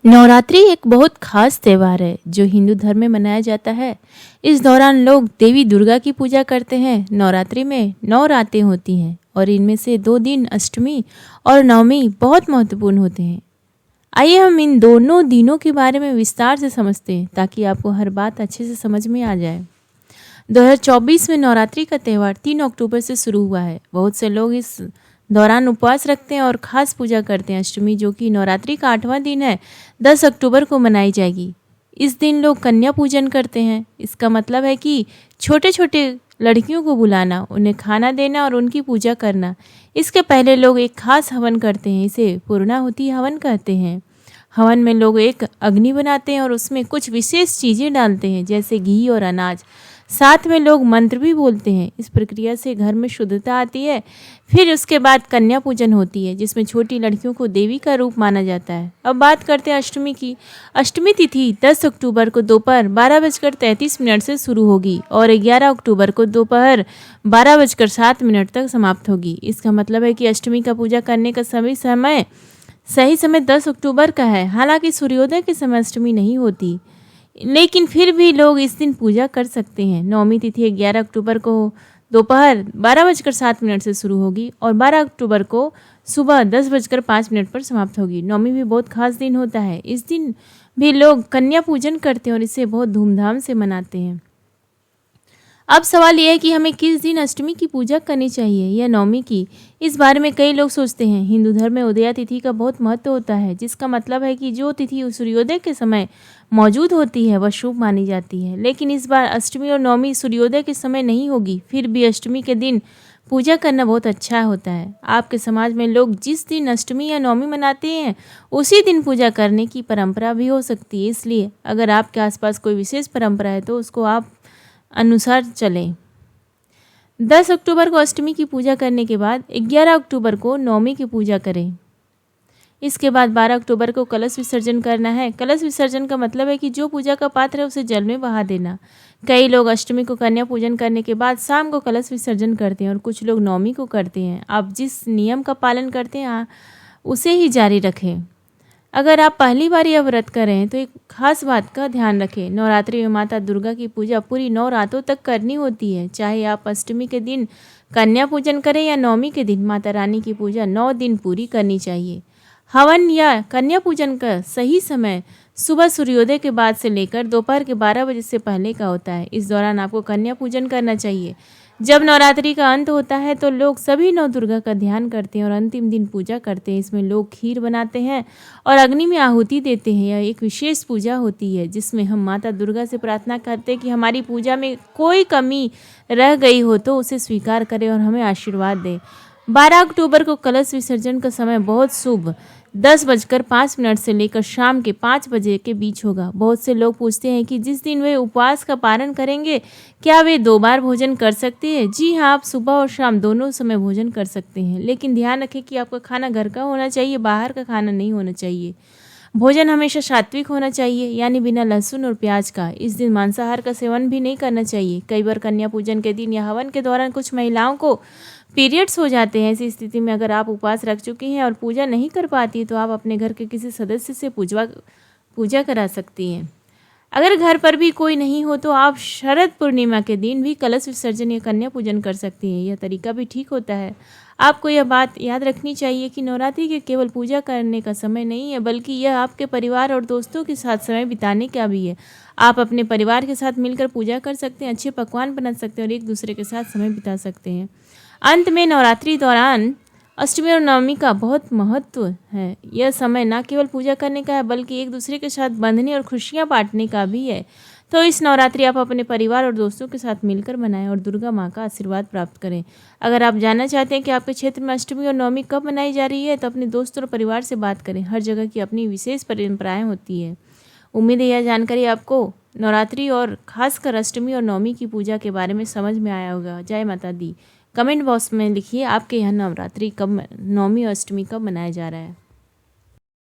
नवरात्रि एक बहुत खास त्यौहार है जो हिंदू धर्म में मनाया जाता है। इस दौरान लोग देवी दुर्गा की पूजा करते हैं। नवरात्रि में 9 रातें होती हैं और इनमें से 2 दिन अष्टमी और नवमी बहुत महत्वपूर्ण होते हैं। आइए हम इन दोनों दिनों के बारे में विस्तार से समझते हैं ताकि आपको हर बात अच्छे से समझ में आ जाए। 2024 में नवरात्रि का त्यौहार 3 अक्टूबर से शुरू हुआ है। बहुत से लोग इस दौरान उपवास रखते हैं और खास पूजा करते हैं। अष्टमी जो कि नवरात्रि का 8वां दिन है 10 अक्टूबर को मनाई जाएगी। इस दिन लोग कन्या पूजन करते हैं। इसका मतलब है कि छोटे छोटे लड़कियों को बुलाना, उन्हें खाना देना और उनकी पूजा करना। इसके पहले लोग एक खास हवन करते हैं, इसे पूर्णाहुति हवन कहते हैं। हवन में लोग एक अग्नि बनाते हैं और उसमें कुछ विशेष चीज़ें डालते हैं जैसे घी और अनाज। साथ में लोग मंत्र भी बोलते हैं। इस प्रक्रिया से घर में शुद्धता आती है। फिर उसके बाद कन्या पूजन होती है जिसमें छोटी लड़कियों को देवी का रूप माना जाता है। अब बात करते हैं अष्टमी की। अष्टमी तिथि 10 अक्टूबर को दोपहर 12:33 से शुरू होगी और 11 अक्टूबर को दोपहर 12:07 तक समाप्त होगी। इसका मतलब है कि अष्टमी का पूजा करने का सही समय 10 अक्टूबर का है। हालांकि सूर्योदय के समय अष्टमी नहीं होती, लेकिन फिर भी लोग इस दिन पूजा कर सकते हैं। नवमी तिथि 11 अक्टूबर को दोपहर 12:07 से शुरू होगी और 12 अक्टूबर को सुबह 10:05 पर समाप्त होगी। नवमी भी बहुत खास दिन होता है। इस दिन भी लोग कन्या पूजन करते हैं और इसे बहुत धूमधाम से मनाते हैं। अब सवाल यह है कि हमें किस दिन अष्टमी की पूजा करनी चाहिए या नवमी की। इस बारे में कई लोग सोचते हैं। हिंदू धर्म में उदया तिथि का बहुत महत्व होता है, जिसका मतलब है कि जो तिथि सूर्योदय के समय मौजूद होती है वह शुभ मानी जाती है। लेकिन इस बार अष्टमी और नवमी सूर्योदय के समय नहीं होगी। फिर भी अष्टमी के दिन पूजा करना बहुत अच्छा होता है। आपके समाज में लोग जिस दिन अष्टमी या नवमी मनाते हैं उसी दिन पूजा करने की परंपरा भी हो सकती है। इसलिए अगर आपके आसपास कोई विशेष परंपरा है तो उसको आप अनुसार चलें। 10 अक्टूबर को अष्टमी की पूजा करने के बाद 11 अक्टूबर को नवमी की पूजा करें। इसके बाद 12 अक्टूबर को कलश विसर्जन करना है। कलश विसर्जन का मतलब है कि जो पूजा का पात्र है उसे जल में बहा देना। कई लोग अष्टमी को कन्या पूजन करने के बाद शाम को कलश विसर्जन करते हैं और कुछ लोग नवमी को करते हैं। आप जिस नियम का पालन करते हैं उसे ही जारी रखें। अगर आप पहली बार यह व्रत कर रहे हैं तो एक खास बात का ध्यान रखें। नवरात्रि में माता दुर्गा की पूजा पूरी 9 रातों तक करनी होती है। चाहे आप अष्टमी के दिन कन्या पूजन करें या नवमी के दिन, माता रानी की पूजा 9 दिन पूरी करनी चाहिए। हवन या कन्या पूजन का सही समय सुबह सूर्योदय के बाद से लेकर दोपहर के 12 बजे से पहले का होता है। इस दौरान आपको कन्या पूजन करना चाहिए। जब नवरात्रि का अंत होता है तो लोग सभी नौ दुर्गा का ध्यान करते हैं और अंतिम दिन पूजा करते हैं। इसमें लोग खीर बनाते हैं और अग्नि में आहुति देते हैं। यह एक विशेष पूजा होती है जिसमें हम माता दुर्गा से प्रार्थना करते हैं कि हमारी पूजा में कोई कमी रह गई हो तो उसे स्वीकार करें और हमें आशीर्वाद दें। 12 अक्टूबर को कलश विसर्जन का समय बहुत शुभ 10:05 से लेकर शाम के 5 बजे के बीच होगा। बहुत से लोग पूछते हैं कि जिस दिन वे उपवास का पालन करेंगे क्या वे 2 बार भोजन कर सकते हैं। जी हाँ, आप सुबह और शाम दोनों समय भोजन कर सकते हैं, लेकिन ध्यान रखें कि आपका खाना घर का होना चाहिए, बाहर का खाना नहीं होना चाहिए। भोजन हमेशा सात्विक होना चाहिए, यानी बिना लहसुन और प्याज का। इस दिन मांसाहार का सेवन भी नहीं करना चाहिए। कई बार कन्या पूजन के दिन या हवन के दौरान कुछ महिलाओं को पीरियड्स हो जाते हैं। ऐसी स्थिति में अगर आप उपवास रख चुकी हैं और पूजा नहीं कर पाती तो आप अपने घर के किसी सदस्य से पूजा करा सकती हैं। अगर घर पर भी कोई नहीं हो तो आप शरद पूर्णिमा के दिन भी कलश विसर्जन या कन्या पूजन कर सकती हैं। यह तरीका भी ठीक होता है। आपको यह बात याद रखनी चाहिए कि नवरात्रि के केवल पूजा करने का समय नहीं है, बल्कि यह आपके परिवार और दोस्तों के साथ समय बिताने का भी है। आप अपने परिवार के साथ मिलकर पूजा कर सकते हैं, अच्छे पकवान बना सकते हैं और एक दूसरे के साथ समय बिता सकते हैं। अंत में नवरात्रि दौरान अष्टमी और नवमी का बहुत महत्व है। यह समय न केवल पूजा करने का है बल्कि एक दूसरे के साथ बंधने और खुशियां बांटने का भी है। तो इस नवरात्रि आप अपने परिवार और दोस्तों के साथ मिलकर मनाएं और दुर्गा माँ का आशीर्वाद प्राप्त करें। अगर आप जानना चाहते हैं कि आपके क्षेत्र में अष्टमी और नवमी कब मनाई जा रही है तो अपने दोस्तों और परिवार से बात करें। हर जगह की अपनी विशेष परंपराएं होती है। उम्मीद है यह जानकारी आपको नवरात्रि और खासकर अष्टमी और नवमी की पूजा के बारे में समझ में आया होगा। जय माता दी। कमेंट बॉक्स में लिखिए आपके यहाँ नवरात्रि कब, नवमी और अष्टमी कब मनाया जा रहा है।